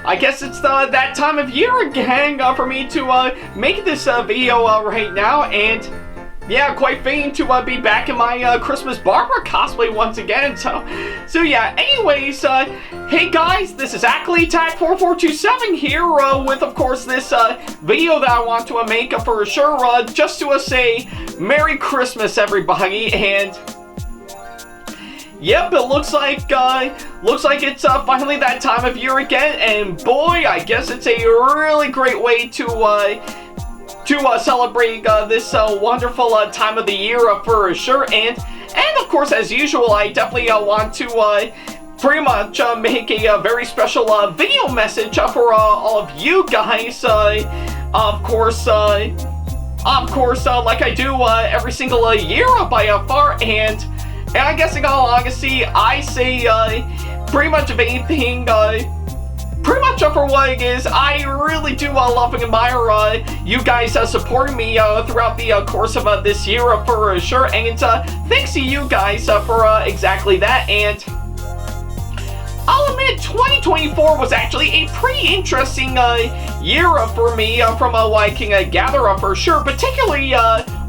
I guess it's that time of year again for me to make this video right now, and yeah, quite fitting to be back in my Christmas barber cosplay once again. So yeah, anyways, hey guys, this is SamAttack4427 here with, of course, this video that I want to make for sure, just to say Merry Christmas, everybody. And yep, it looks like it's finally that time of year again, and boy, I guess it's a really great way to celebrate this wonderful time of the year for sure. And of course, as usual, I definitely want to pretty much make a very special video message for all of you guys. Of course, like I do every single year by far. And I guess in all honesty, I say pretty much of anything, pretty much for what it is. I really do love and admire you guys supporting me throughout the course of this year for sure. And thanks to you guys for exactly that. And I'll admit, 2024 was actually a pretty interesting year for me from what I can gather for sure, particularly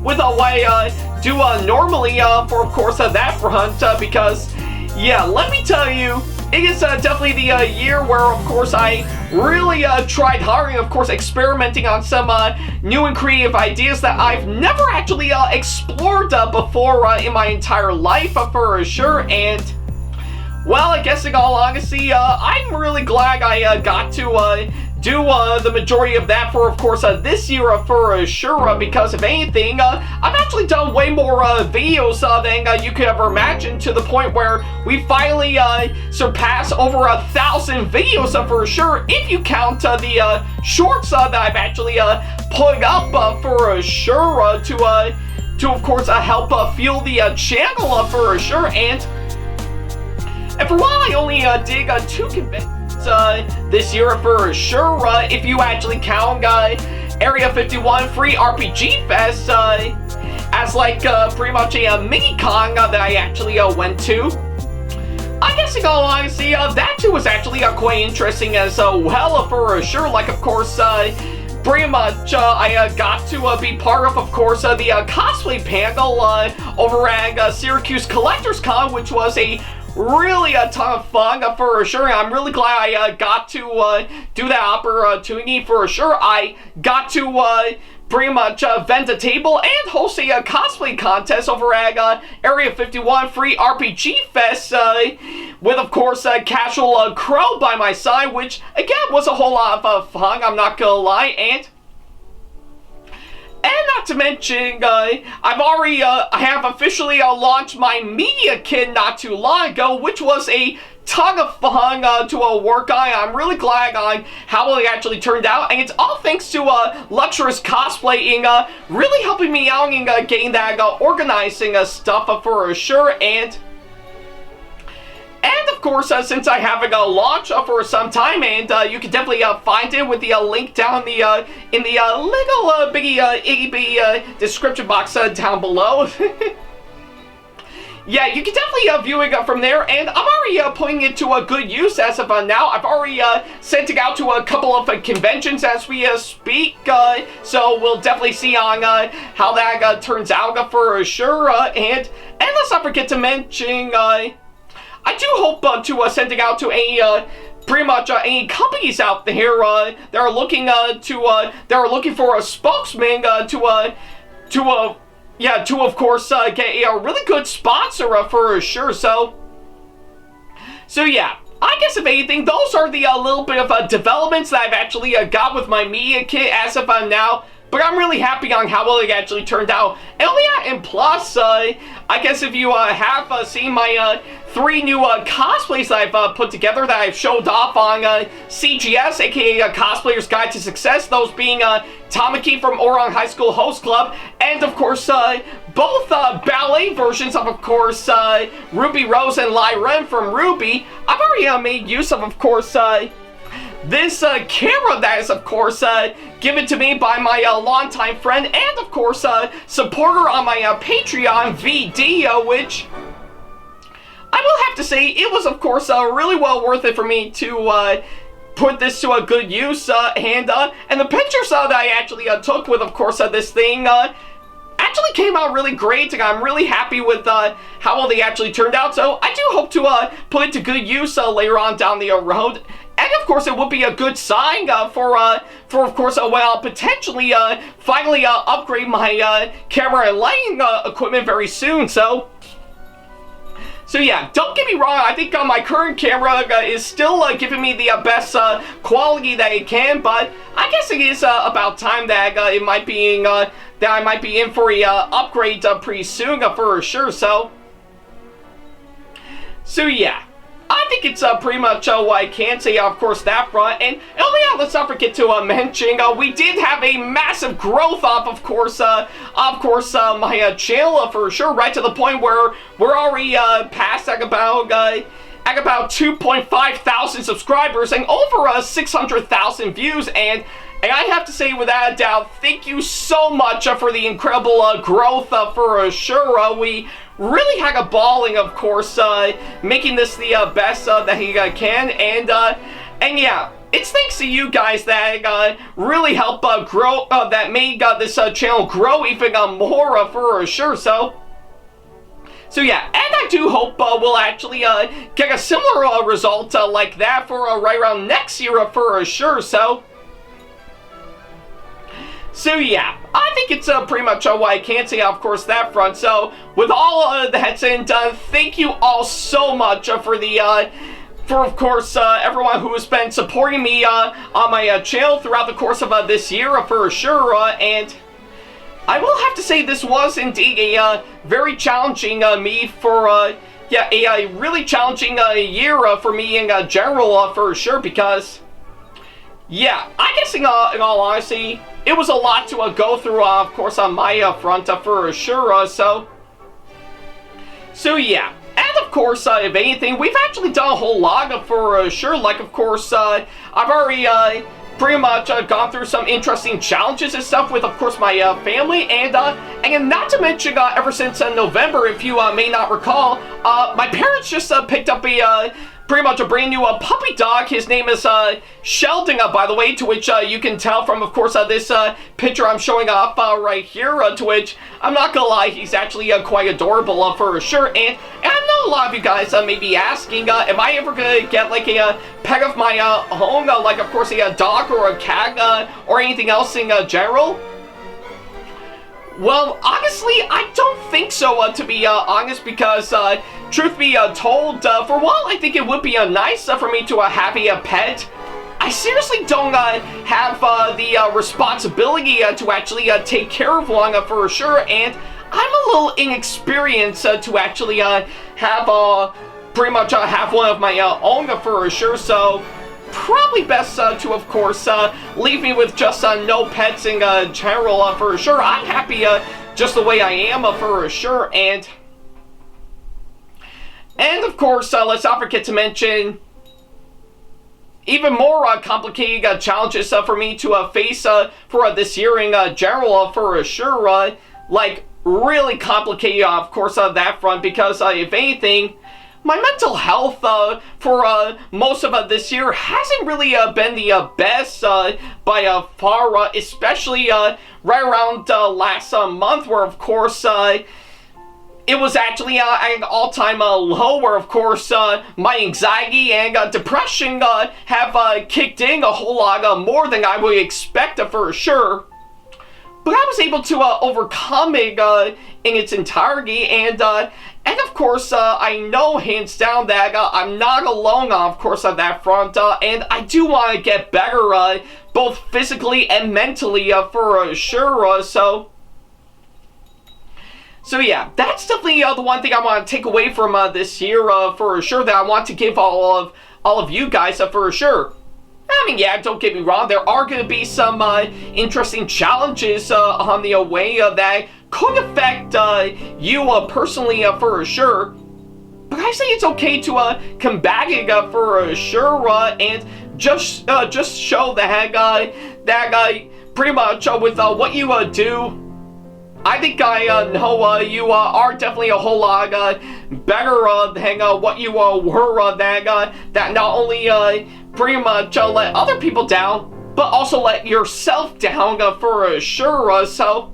with what I do normally for, of course, that front, because yeah, let me tell you, it is definitely the year where, of course, I really tried hard and, of course, experimenting on some new and creative ideas that I've never actually explored before in my entire life for sure. And well, I guess in all honesty, I'm really glad I got to do the majority of that for, of course, this year for sure, because if anything, I've actually done way more videos than you could ever imagine, to the point where we finally surpassed over 1,000 videos for sure, if you count the shorts that I've actually put up for sure to of course help fuel the channel for sure. And for a while, I only did 2 conventions this year for sure, if you actually count Area 51 Free RPG Fest as like pretty much a mini-con that I actually went to. I guess in all honesty, that too was actually quite interesting as well for sure. Like, of course, pretty much I got to be part of course, the cosplay panel over at Syracuse Collectors Con, which was a really a ton of fun for sure. I'm really glad I got to do that opportunity for sure. I got to pretty much vent a table and host a cosplay contest over at Area 51 Free RPG Fest with, of course, Casual Crow by my side, which again was a whole lot of fun, I'm not gonna lie. And not to mention, I have officially launched my media kit not too long ago, which was a ton of fun to work on. I'm really glad on how it actually turned out, and it's all thanks to Luxurious Cosplaying really helping me out in getting that organizing stuff for sure. And of course, since I haven't launched for some time, and you can definitely find it with the link down in the little bitty itty bitty description box down below. Yeah, you can definitely view it from there, and I'm already putting it to good use as of now. I've already sent it out to a couple of conventions as we speak, so we'll definitely see on how that turns out for sure. And let's not forget to mention, I do hope to sending out to any pretty much any companies out there that are looking for a spokesman to of course get a really good sponsor for sure. So yeah, I guess if anything, those are the little bit of developments that I've actually got with my media kit as of now. But I'm really happy on how well it actually turned out. And yeah, and plus, I guess if you have seen my 3 new cosplays that I've put together that I've showed off on CGS, aka Cosplayer's Guide to Success, those being Tamaki from Oron High School Host Club, and of course both ballet versions of course Ruby Rose and Lyren from Ruby. I've already made use of course this camera that is, of course, given to me by my longtime friend and, of course, supporter on my Patreon, VD, which I will have to say, it was, of course, really well worth it for me to put this to a good use, and the pictures that I actually took with, of course, this thing, actually came out really great, and I'm really happy with how well they actually turned out. So I do hope to put it to good use later on down the road. And of course, it would be a good sign for of course, when I'll potentially finally upgrade my camera and lighting equipment very soon. So yeah, don't get me wrong, I think my current camera is still giving me the best quality that it can, but I guess it is about time that it might be that I might be in for a upgrade pretty soon for sure. So yeah, I think it's pretty much what I can say, of course, that front. And oh yeah, let's not forget to mention, we did have a massive growth of course, my channel for sure, right to the point where we're already past about 2.5 thousand subscribers and over 600,000 views. And I have to say, without a doubt, thank you so much for the incredible growth for sure. We really had a balling, of course, making this the best that he can, and yeah, it's thanks to you guys that really helped grow, that made this channel grow even more for sure. So yeah, and I do hope we'll actually get a similar result like that for right around next year for sure. So yeah, I think it's pretty much what I can say, of course, that front. So with all that said and done, thank you all so much for of course, everyone who has been supporting me on my channel throughout the course of this year for sure. And I will have to say, this was indeed a very challenging yeah, a really challenging year for me in general for sure, because yeah, I guess in all honesty, it was a lot to go through, of course, on my front for sure. So yeah, and of course, if anything, we've actually done a whole lot for sure. Like, of course, I've already pretty much gone through some interesting challenges and stuff with, of course, my family, and not to mention, ever since November, if you may not recall, my parents just picked up pretty much a brand new puppy dog. His name is Sheldon, by the way, to which you can tell from, of course, this picture I'm showing off right here, to which, I'm not gonna lie, he's actually quite adorable for sure. And I know a lot of you guys may be asking, am I ever gonna get like a pet of my own, like, of course, a dog or a cat or anything else in general? Well, honestly, I don't think so, to be honest, because, truth be told, for one, I think it would be nice for me to have a pet. I seriously don't have the responsibility to actually take care of one for sure, and I'm a little inexperienced to actually have pretty much have one of my own for sure. So probably best to, of course, leave me with just no pets in general for sure. I'm happy just the way I am for sure. And of course, let's not forget to mention even more complicated challenges for me to face for this year in general for sure. Like, really complicated, of course, that front, because if anything, my mental health for most of this year hasn't really been the best by far, especially right around last month, where, of course, it was actually at an all-time low, where, of course, my anxiety and depression have kicked in a whole lot more than I would expect for sure. But I was able to overcome it in its entirety, and of course, I know hands down that I'm not alone, of course, on that front, and I do want to get better, both physically and mentally, for sure. So yeah, that's definitely the one thing I want to take away from this year, for sure, that I want to give all of you guys, for sure. I mean, yeah, don't get me wrong, there are going to be some interesting challenges on the way that could affect you personally, for sure. But I say it's okay to combat it for sure, and just show that pretty much with what you do, I think I know you are definitely a whole lot better than what you were that not only pretty much let other people down, but also let yourself down for sure. So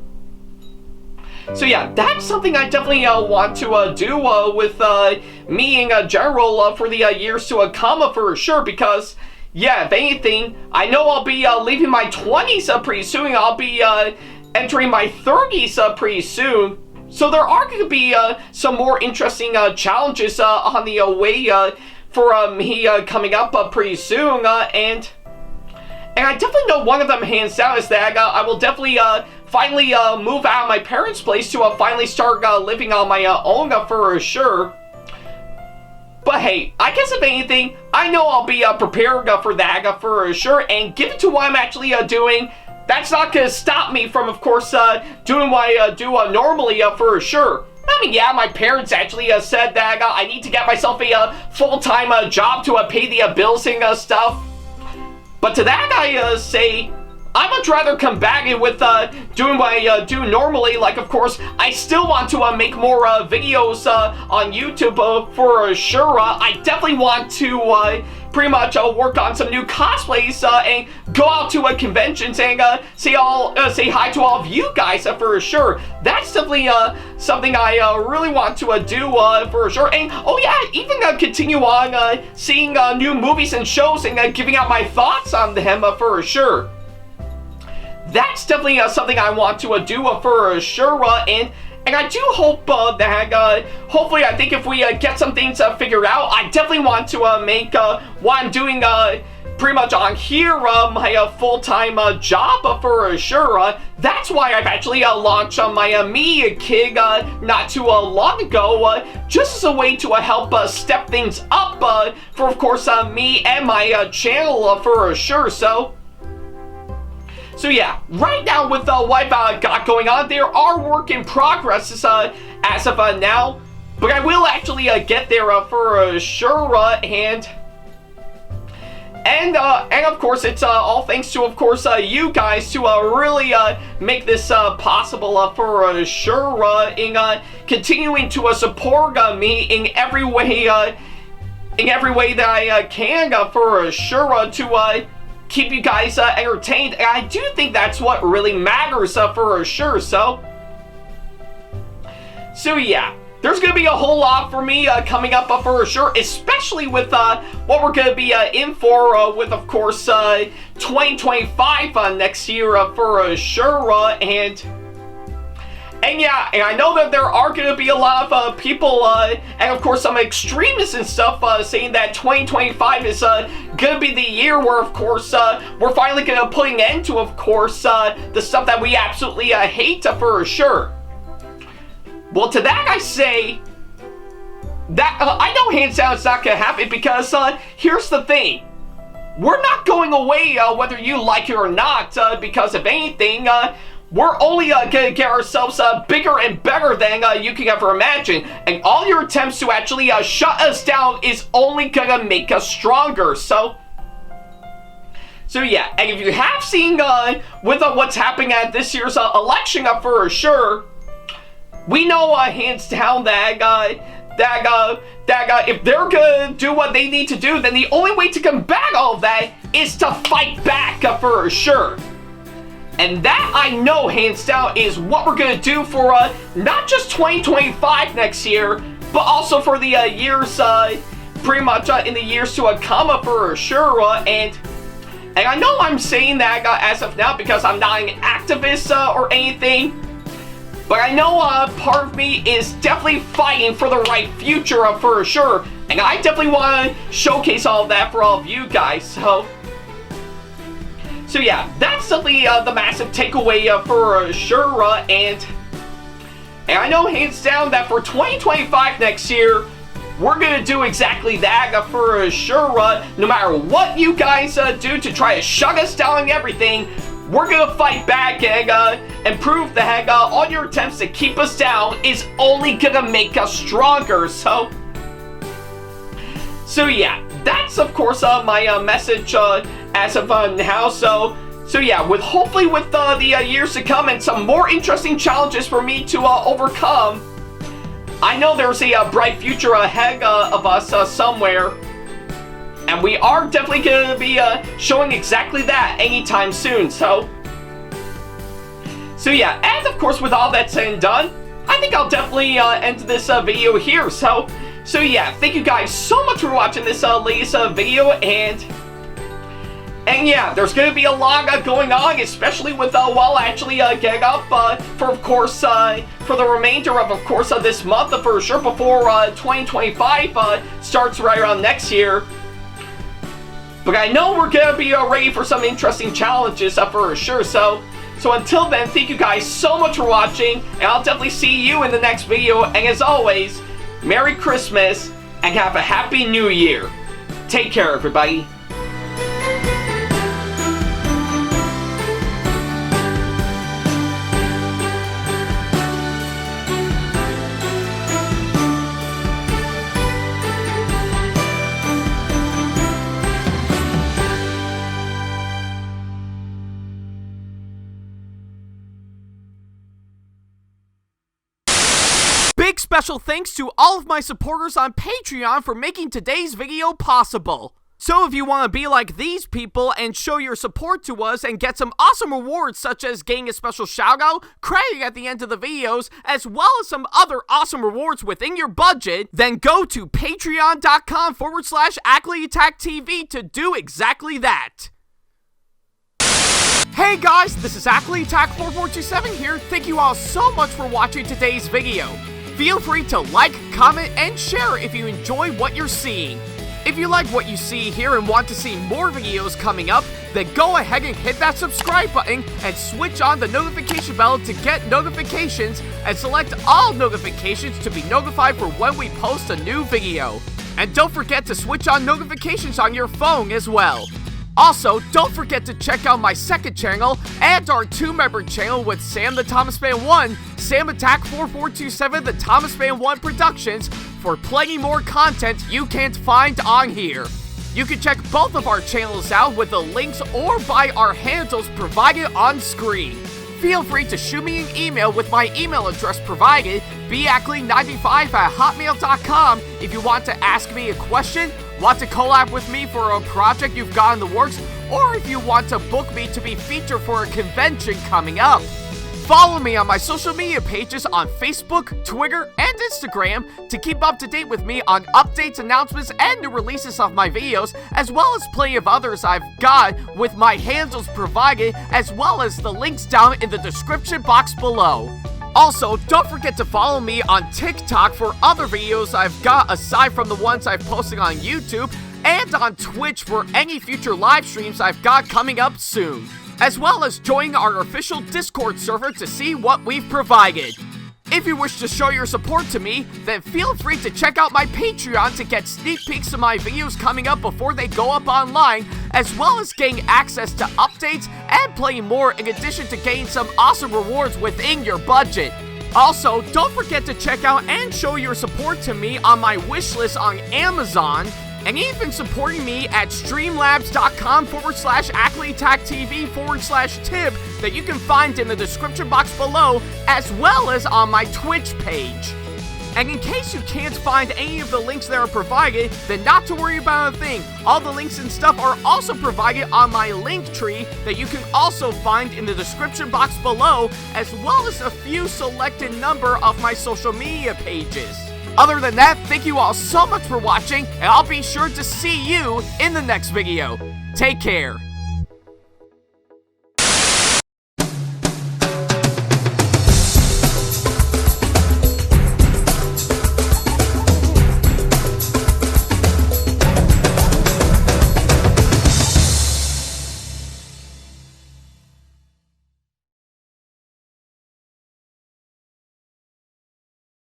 yeah, that's something I definitely want to do with me in general for the years to come for sure, because yeah, if anything, I know I'll be leaving my 20s pretty soon. I'll be entering my 30s pretty soon. So there are going to be some more interesting challenges on the way for me coming up pretty soon. And I definitely know one of them, hands down, is that I will definitely finally move out of my parents' place to finally start living on my own for sure. But hey, I guess if anything, I know I'll be prepared for that for sure, and given to what I'm actually doing, that's not going to stop me from, of course, doing what I do normally for sure. I mean, yeah, my parents actually said that I need to get myself a full-time job to pay the bills and stuff. But to that I say, I'd much rather come back with doing what I do normally. Like, of course, I still want to make more videos on YouTube for sure. I definitely want to pretty much work on some new cosplays and go out to conventions and say hi to all of you guys for sure. That's definitely something I really want to do for sure. And oh yeah, even continue on seeing new movies and shows and giving out my thoughts on them for sure. That's definitely something I want to do for sure, and I do hope that hopefully, I think if we get some things figured out, I definitely want to make what I'm doing pretty much on here my full-time job for sure. That's why I've actually launched my Me Kig not too long ago, just as a way to help step things up for, of course, me and my channel for sure. So yeah, right now with what I've got going on, there are work in progress as of now, but I will actually get there for sure, and of course it's all thanks to, of course, you guys to really make this possible for sure, in continuing to support me in every way that I can for sure, to keep you guys entertained, and I do think that's what really matters for sure. So yeah, there's gonna be a whole lot for me coming up for sure, especially with what we're gonna be in for with, of course, 2025 next year for sure, and yeah, and I know that there are going to be a lot of people, and of course some extremists and stuff, saying that 2025 is going to be the year where, of course, we're finally going to put an end to, of course, the stuff that we absolutely hate for sure. Well, to that I say that I know hands down it's not going to happen, because here's the thing. We're not going away whether you like it or not, because if anything, we're only gonna get ourselves bigger and better than you can ever imagine. And all your attempts to actually shut us down is only gonna make us stronger. So yeah, and if you have seen with what's happening at this year's election for sure, we know hands down that if they're gonna do what they need to do, then the only way to combat all of that is to fight back for sure. And that, I know, hands down, is what we're going to do for not just 2025 next year, but also for the years, pretty much in the years to come for sure. And I know I'm saying that as of now because I'm not an activist or anything, but I know part of me is definitely fighting for the right future for sure. And I definitely want to showcase all of that for all of you guys, So yeah, that's definitely the massive takeaway for sure, and I know hands down that for 2025 next year, we're gonna do exactly that for sure. No matter what you guys do to try to shut us down and everything, we're gonna fight back and prove that all your attempts to keep us down is only gonna make us stronger. So yeah, that's of course my message as of now. So So yeah, hopefully with the years to come and some more interesting challenges for me to overcome, I know there's a bright future ahead of us somewhere, and we are definitely going to be showing exactly that anytime soon. So yeah, and of course with all that said and done, I think I'll definitely end this video here. So yeah, thank you guys so much for watching this latest video, and yeah, there's going to be a lot going on, especially with while actually getting up for, of course, for the remainder of course, this month for sure, before 2025 starts right around next year. But I know we're going to be ready for some interesting challenges for sure. So until then, thank you guys so much for watching, and I'll definitely see you in the next video. And as always, Merry Christmas and have a Happy New Year. Take care, everybody. Big special thanks to all of my supporters on Patreon for making today's video possible. So if you want to be like these people and show your support to us and get some awesome rewards such as getting a special shoutout, credit at the end of the videos, as well as some other awesome rewards within your budget, then go to patreon.com/AckleyAttack427TV to do exactly that. Hey guys, this is AckleyAttack4427 here. Thank you all so much for watching today's video. Feel free to like, comment, and share if you enjoy what you're seeing. If you like what you see here and want to see more videos coming up, then go ahead and hit that subscribe button and switch on the notification bell to get notifications, and select all notifications to be notified for when we post a new video. And don't forget to switch on notifications on your phone as well. Also, don't forget to check out my second channel and our 2-member channel with Sam the Thomas Fan 1, SamAttack4427TheThomasFan1 Productions, for plenty more content you can't find on here. You can check both of our channels out with the links or by our handles provided on screen. Feel free to shoot me an email with my email address provided, backley95@hotmail.com, if you want to ask me a question, want to collab with me for a project you've got in the works, or if you want to book me to be featured for a convention coming up. Follow me on my social media pages on Facebook, Twitter, and Instagram to keep up to date with me on updates, announcements, and new releases of my videos, as well as plenty of others I've got with my handles provided, as well as the links down in the description box below. Also, don't forget to follow me on TikTok for other videos I've got aside from the ones I've posted on YouTube, and on Twitch for any future live streams I've got coming up soon, as well as join our official Discord server to see what we've provided. If you wish to show your support to me, then feel free to check out my Patreon to get sneak peeks of my videos coming up before they go up online, as well as getting access to updates and playing more, in addition to getting some awesome rewards within your budget. Also, don't forget to check out and show your support to me on my wishlist on Amazon, and even supporting me at streamlabs.com/AckleyAttackTV/tip that you can find in the description box below, as well as on my Twitch page. And in case you can't find any of the links that are provided, then not to worry about a thing. All the links and stuff are also provided on my link tree that you can also find in the description box below, as well as a few selected number of my social media pages. Other than that, thank you all so much for watching, and I'll be sure to see you in the next video. Take care.